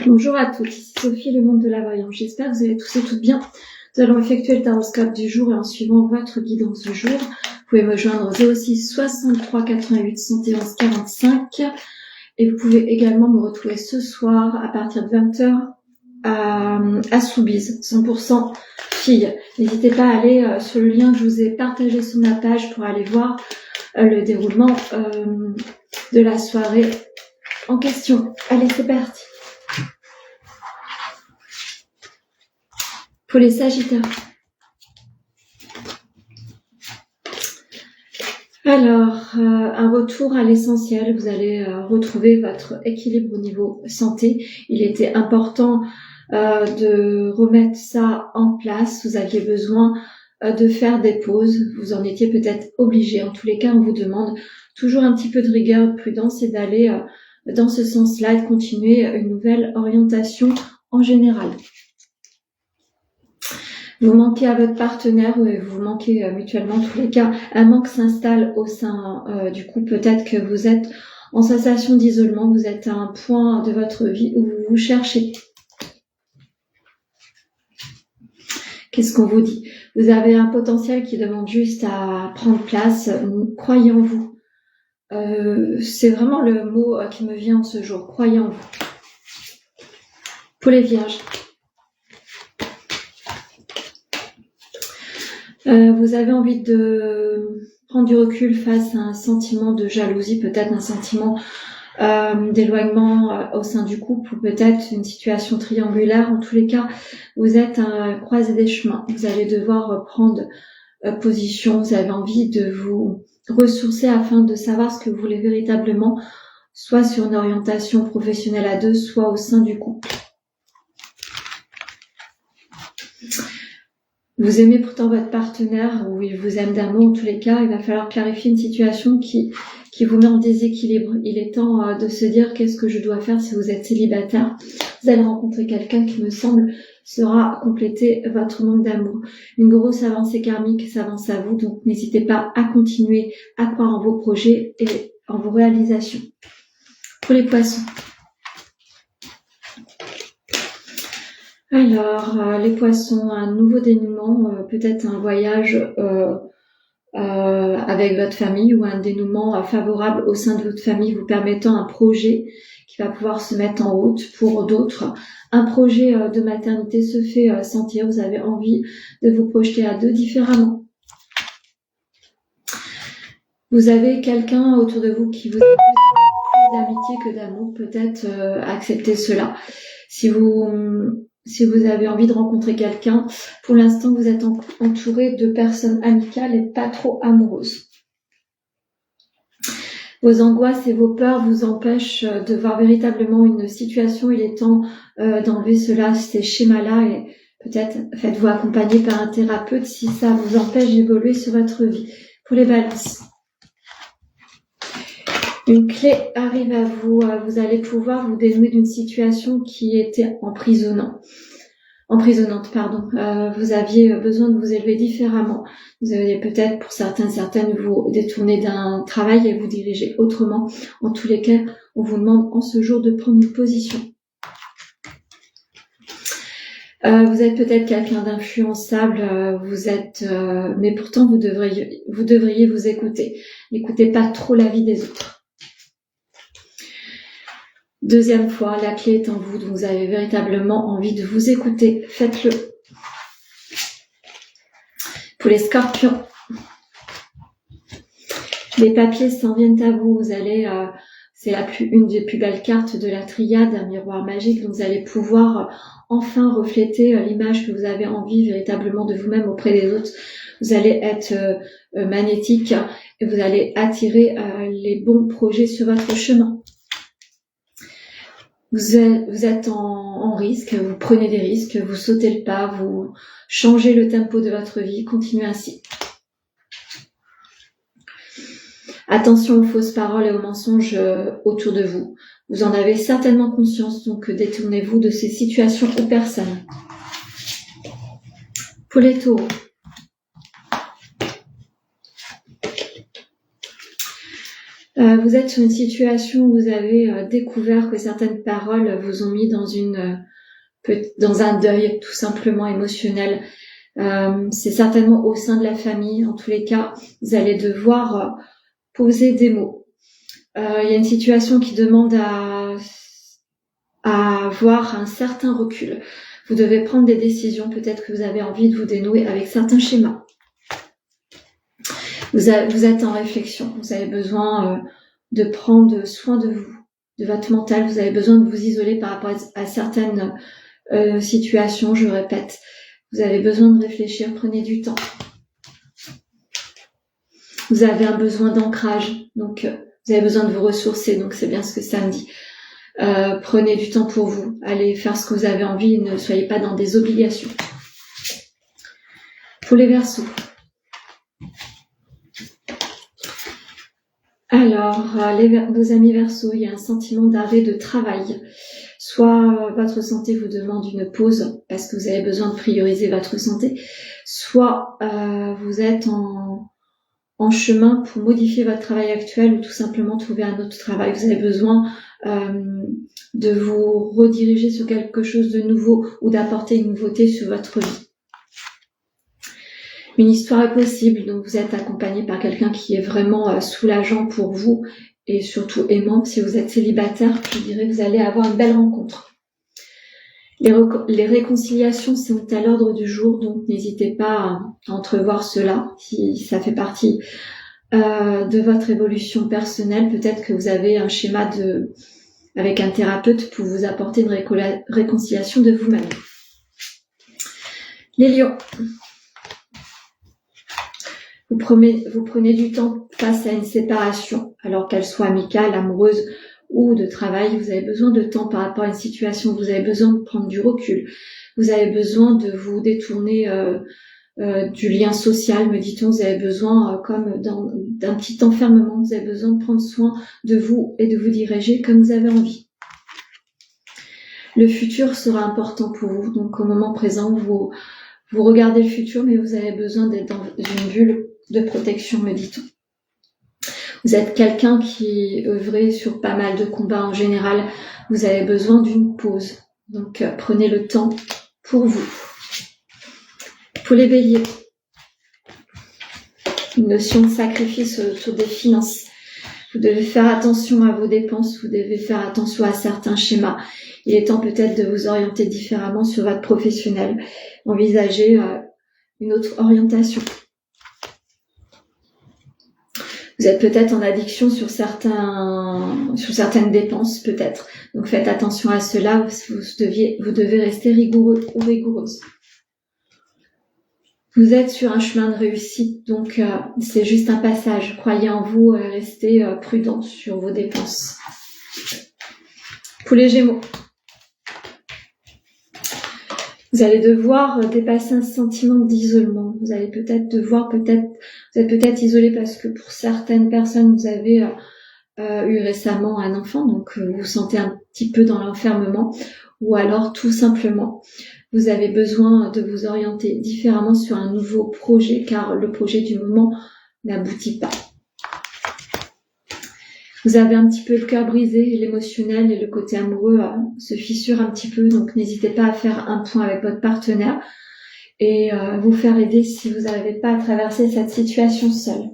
Bonjour à toutes, ici Sophie, le monde de la voyance. J'espère que vous allez tous et toutes bien. Nous allons effectuer le taroscope du jour et en suivant votre guidance du jour, vous pouvez me joindre au 06 63 88 71 45 et vous pouvez également me retrouver ce soir à partir de 20h à Soubise, 100% filles. N'hésitez pas à aller sur le lien que je vous ai partagé sur ma page pour aller voir le déroulement de la soirée en question. Allez, c'est parti. Pour les Sagittaires. Alors, un retour à l'essentiel. Vous allez retrouver votre équilibre au niveau santé. Il était important de remettre ça en place. Vous aviez besoin de faire des pauses. Vous en étiez peut-être obligé. En tous les cas, on vous demande toujours un petit peu de rigueur, de prudence et d'aller dans ce sens-là et de continuer une nouvelle orientation en général. Vous manquez à votre partenaire ou vous manquez mutuellement, en tous les cas, un manque s'installe au sein du couple. Peut-être que vous êtes en sensation d'isolement, vous êtes à un point de votre vie où vous vous cherchez. Qu'est-ce qu'on vous dit? Vous avez un potentiel qui demande juste à prendre place. Croyez en vous. C'est vraiment le mot qui me vient ce jour. Croyez en vous. Pour les vierges. Vous avez envie de prendre du recul face à un sentiment de jalousie, peut-être un sentiment d'éloignement au sein du couple, ou peut-être une situation triangulaire. En tous les cas, vous êtes à croiser des chemins. Vous allez devoir prendre position. Vous avez envie de vous ressourcer afin de savoir ce que vous voulez véritablement, soit sur une orientation professionnelle à deux, soit au sein du couple. Vous aimez pourtant votre partenaire ou il vous aime d'amour. En tous les cas, il va falloir clarifier une situation qui vous met en déséquilibre. Il est temps de se dire qu'est-ce que je dois faire si vous êtes célibataire. Vous allez rencontrer quelqu'un qui me semble sera compléter votre manque d'amour. Une grosse avancée karmique s'avance à vous, donc n'hésitez pas à continuer à croire en vos projets et en vos réalisations. Pour les poissons. Alors, les poissons, un nouveau dénouement, peut-être un voyage avec votre famille ou un dénouement favorable au sein de votre famille vous permettant un projet qui va pouvoir se mettre en route. Pour d'autres, un projet de maternité se fait sentir. Vous avez envie de vous projeter à deux différemment. Vous avez quelqu'un autour de vous qui vous a plus d'amitié que d'amour. Peut-être accepter cela. Si vous avez envie de rencontrer quelqu'un, pour l'instant, vous êtes entouré de personnes amicales et pas trop amoureuses. Vos angoisses et vos peurs vous empêchent de voir véritablement une situation. Il est temps d'enlever cela, ces schémas-là, et peut-être faites-vous accompagner par un thérapeute si ça vous empêche d'évoluer sur votre vie. Pour les balances. Une clé arrive à vous. Vous allez pouvoir vous dénouer d'une situation qui était emprisonnante. Vous aviez besoin de vous élever différemment. Vous allez peut-être, pour certaines, vous détourner d'un travail et vous diriger autrement. En tous les cas, on vous demande en ce jour de prendre une position. Vous êtes peut-être quelqu'un d'influençable, mais pourtant vous devriez vous écouter. N'écoutez pas trop l'avis des autres. Deuxième fois, la clé est en vous, donc vous avez véritablement envie de vous écouter. Faites-le. Pour les scorpions, les papiers s'en viennent à vous. Vous allez, c'est une des plus belles cartes de la triade, un miroir magique. Donc vous allez pouvoir enfin refléter l'image que vous avez envie véritablement de vous-même auprès des autres. Vous allez être magnétique et vous allez attirer les bons projets sur votre chemin. Vous êtes en risque, vous prenez des risques, vous sautez le pas, vous changez le tempo de votre vie, continuez ainsi. Attention aux fausses paroles et aux mensonges autour de vous. Vous en avez certainement conscience, donc détournez-vous de ces situations ou personnes. Pour les taureaux. Vous êtes sur une situation où vous avez découvert que certaines paroles vous ont mis dans un deuil tout simplement émotionnel. C'est certainement au sein de la famille. En tous les cas, vous allez devoir poser des mots. Il y a une situation qui demande à avoir un certain recul. Vous devez prendre des décisions. Peut-être que vous avez envie de vous dénouer avec certains schémas. Vous êtes en réflexion. Vous avez besoin de prendre soin de vous, de votre mental. Vous avez besoin de vous isoler par rapport à certaines situations. Je répète, vous avez besoin de réfléchir. Prenez du temps. Vous avez un besoin d'ancrage. Donc, vous avez besoin de vous ressourcer. Donc, c'est bien ce que ça me dit. Prenez du temps pour vous. Allez faire ce que vous avez envie. Ne soyez pas dans des obligations. Pour les Verseaux. Alors, nos amis Verseaux, il y a un sentiment d'arrêt de travail. Soit votre santé vous demande une pause parce que vous avez besoin de prioriser votre santé, soit vous êtes en chemin pour modifier votre travail actuel ou tout simplement trouver un autre travail. Vous avez besoin de vous rediriger sur quelque chose de nouveau ou d'apporter une nouveauté sur votre vie. Une histoire est possible, donc vous êtes accompagné par quelqu'un qui est vraiment soulageant pour vous et surtout aimant. Si vous êtes célibataire, je dirais que vous allez avoir une belle rencontre. Les réconciliations sont à l'ordre du jour, donc n'hésitez pas à entrevoir cela si ça fait partie de votre évolution personnelle. Peut-être que vous avez un schéma avec un thérapeute pour vous apporter une réconciliation de vous-même. Les lions. Vous prenez du temps face à une séparation, alors qu'elle soit amicale, amoureuse ou de travail. Vous avez besoin de temps par rapport à une situation. Vous avez besoin de prendre du recul. Vous avez besoin de vous détourner du lien social, me dit-on. Vous avez besoin, comme d'un petit enfermement, vous avez besoin de prendre soin de vous et de vous diriger comme vous avez envie. Le futur sera important pour vous. Donc, au moment présent, vous regardez le futur, mais vous avez besoin d'être dans une bulle de protection, me dit-on. Vous êtes quelqu'un qui œuvrait sur pas mal de combats en général. Vous avez besoin d'une pause. Donc, prenez le temps pour vous. Pour les béliers, une notion de sacrifice autour des finances. Vous devez faire attention à vos dépenses. Vous devez faire attention à certains schémas. Il est temps peut-être de vous orienter différemment sur votre professionnel. Envisagez une autre orientation. Vous êtes peut-être en addiction sur certaines dépenses, peut-être. Donc faites attention à cela. Vous devez rester rigoureux ou rigoureuse. Vous êtes sur un chemin de réussite, donc c'est juste un passage. Croyez en vous, restez prudent sur vos dépenses. Pour les Gémeaux. Vous allez devoir dépasser un sentiment d'isolement. Vous allez vous êtes peut-être isolé parce que pour certaines personnes, vous avez eu récemment un enfant, donc vous vous sentez un petit peu dans l'enfermement, ou alors tout simplement, vous avez besoin de vous orienter différemment sur un nouveau projet, car le projet du moment n'aboutit pas. Vous avez un petit peu le cœur brisé, l'émotionnel et le côté amoureux se fissure un petit peu, donc n'hésitez pas à faire un point avec votre partenaire et vous faire aider si vous n'arrivez pas à traverser cette situation seule.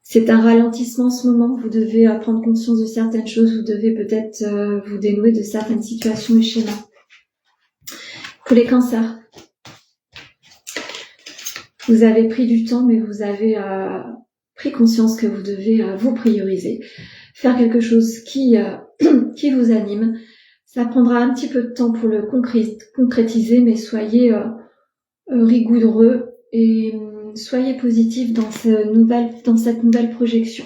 C'est un ralentissement en ce moment, vous devez prendre conscience de certaines choses, vous devez peut-être vous dénouer de certaines situations et schémas. Pour les cancers, vous avez pris du temps, mais vous avez pris conscience que vous devez vous prioriser, faire quelque chose qui vous anime. Ça prendra un petit peu de temps pour le concrétiser, mais soyez rigoureux et soyez positif dans cette nouvelle projection.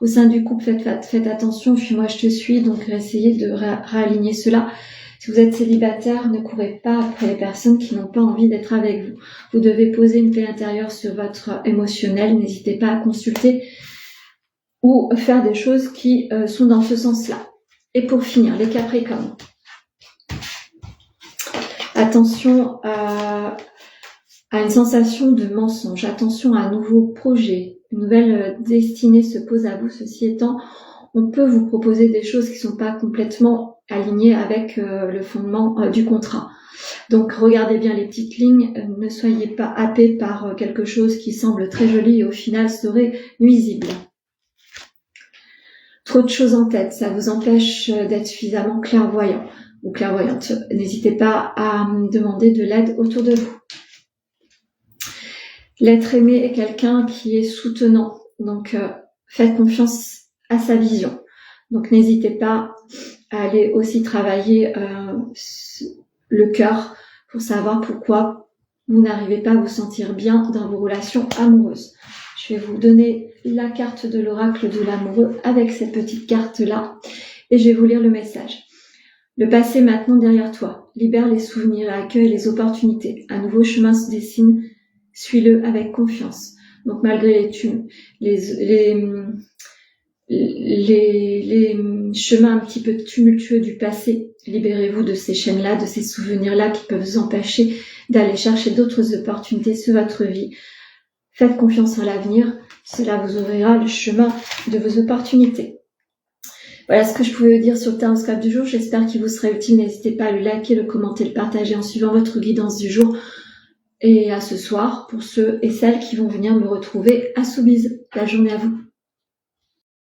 Au sein du couple, faites attention, suis-moi, je te suis, donc essayez de réaligner cela. Si vous êtes célibataire, ne courez pas après les personnes qui n'ont pas envie d'être avec vous. Vous devez poser une paix intérieure sur votre émotionnel. N'hésitez pas à consulter ou faire des choses qui sont dans ce sens-là. Et pour finir, les Capricornes. Attention à une sensation de mensonge. Attention à un nouveau projet, destinée se pose à vous. Ceci étant, on peut vous proposer des choses qui sont pas complètement alignées avec le fondement du contrat. Donc regardez bien les petites lignes, ne soyez pas happés par quelque chose qui semble très joli et au final serait nuisible. Trop de choses en tête, ça vous empêche d'être suffisamment clairvoyant ou clairvoyante. N'hésitez pas à demander de l'aide autour de vous. L'être aimé est quelqu'un qui est soutenant, donc faites confiance à sa vision. Donc n'hésitez pas à aller aussi travailler le cœur pour savoir pourquoi vous n'arrivez pas à vous sentir bien dans vos relations amoureuses. Je vais vous donner la carte de l'oracle de l'amoureux avec cette petite carte-là et je vais vous lire le message. Le passé maintenant derrière toi. Libère les souvenirs et accueille les opportunités. Un nouveau chemin se dessine. Suis-le avec confiance. Donc malgré les chemins un petit peu tumultueux du passé, libérez-vous de ces chaînes-là, de ces souvenirs-là qui peuvent vous empêcher d'aller chercher d'autres opportunités sur votre vie. Faites confiance en l'avenir, cela vous ouvrira le chemin de vos opportunités. Voilà ce que je pouvais vous dire sur le Taroscope du jour. J'espère qu'il vous sera utile. N'hésitez pas à le liker, le commenter, le partager en suivant votre guidance du jour. Et à ce soir pour ceux et celles qui vont venir me retrouver à Soubise. La journée à vous.